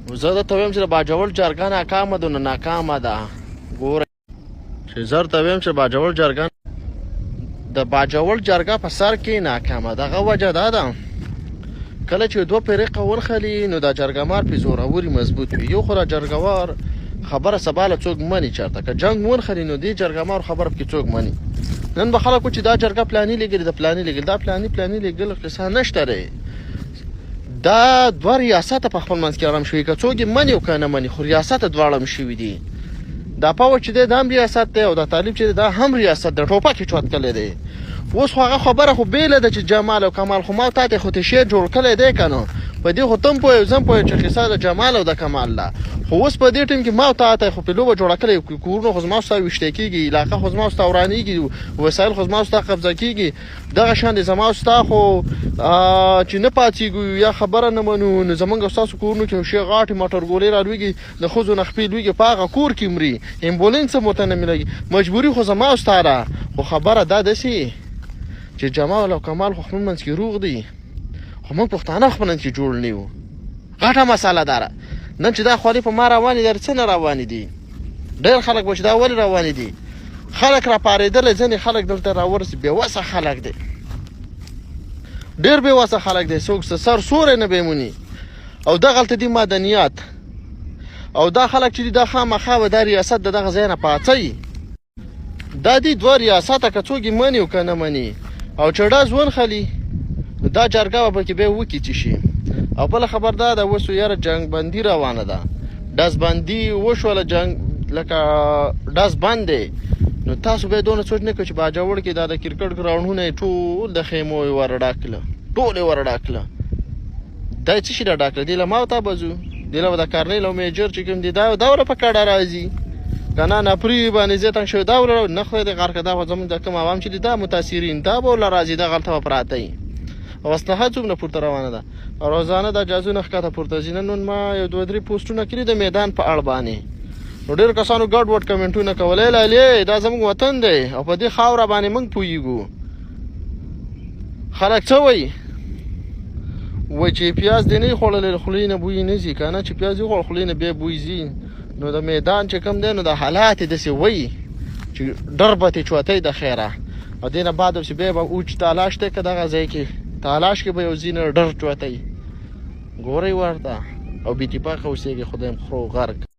زه درته وایم چې د باجوړ جرګه ناکامه ده نو ناکامه ده. ګوره چې زه درته وایم چې باجوړ جرګه د باجوړ جرګه په سر کې ناکامه. دغه وجه دا ده کله چې دوه فرقه ورخلي نو دا جرګمار پې زوروري مضبوط وي. یو خو دا جرګوار خبره سبا له څوک مني چېرته که جنګ ونخلي نو دې جرګمار خبره پکې څوک مني. نن به خلک چې دا جرګه پلاني لګېږي د پلاني لګېږي دا پلاني لګېږل قصه نشته دی. دا دوه ریاسته په خپل منځ کې آرام شوي که څوک یې مني او که نه مني خو ریاسته دواړه هم شوي دي. دا پوه چې دی دا هم ریاست دی او دا طالب چې دی دا هم ریاست دی. ټوپک یې چوت کړی دی. اوس خو هغه خبره خو بیله ده چې جمال او کمال خو ما تا ته خو تشیر جوړ کړی دی که نه په دې خو ته هم پوهې زه هم پوهېم چې قصه د جمال او د کمال ده. خو اوس په دې ټیم کې ما او تا ته خو په لوبه جوړه کړې کورونه خو زما او ستا ویشتی کېږي علاقه خو زما او ستا ورانېږي وسایل خو زما او ستا قبضه کېږي. دغه شان دی زما او ستا خو چې نه پاڅېږو یا خبره نه منو نو زموږ او ستاسو کورونو کې ښې غاټې موټرګولۍ رالوېږي د ښځو نه خپې لوېږي په هغه کور کې مري امبولینس هم ورته نه ملېږي. مجبوري خو زما او ستا ده خو خبره دا داسې چې جمال او کمال خو خپل منځ کې روغ دي خو موږ پښتانه خپل منځ کې جوړ نه یو. غټه مسله داره نن چې دا خواري په ما روانې دي څه نه روانې دي. ډېر خلک به چې دا ولې روانې دي خلک راپارېدلی ځینې خلک دلته راورسي بېوسه خلک دی ډېر بېوسه خلک دی څوک سر سوری نه بیموني او دغلته دي مدنیات او دا خلک چې دي دا خامخا به دا ریاست د دغه ځای نه پاڅوي. دا دي دوه ریاسته که څوک یې مني او که نه مني او چې ډز ونخلي دا جرګه به پکې بیا وکړي چې شي. او بله خبر دا ده اوس یاره جنګ بندي روانه ده ډز بندي وشوله جنګ لکه ډز بند دی نو تاسو به یې دونه سوچ نه کوئ چې باجوړ کې دا د کرکټ ګراونډونه یې ټول د خیمو یې ورډا کړله ټول یې ورډا کړله. دا یې څه شي راډا کړله دې له ما او تا به ځو دې له به د کرنیل او میجر چې کوم دي دا وله په کډه راځي که نه نپري باندې زه تنګ شوی دا وله نه خدای دې غر که دا خو زموږ د کوم عوام چې دي دا متاثرین دا به وله راځي دغلته به پراته وي او اسلحه څومره پورته روانه ده او روزانه دا جازونه ښکته پورته ځي. نن ما یو دوه درې پوسټونه کړي د میدان په اړه باندې نو ډېرو کسانو ګډ وډ کمنټونه کول لالې دا زموږ وطن دی او په دې خاوره باندې موږ پوهېږو. خلک څه وایي وایي چې پیاز دې نه خوړلی خولې نه بوی نه ځي که نه چې پیاز وخوړ خولې نه بیا بوی ځي. نو د میدان چې کوم دی نو د حالات یې داسې وایي چې ډر به تې چوتی د خیره او دې نه بعد چې بیا به اوچ تالاش دی که دغه ځای کې تالاش کې به یو ځینې ډر چوتی ګورئ ورته او بې اتفاقه اوسېږي خدای خرو غرق.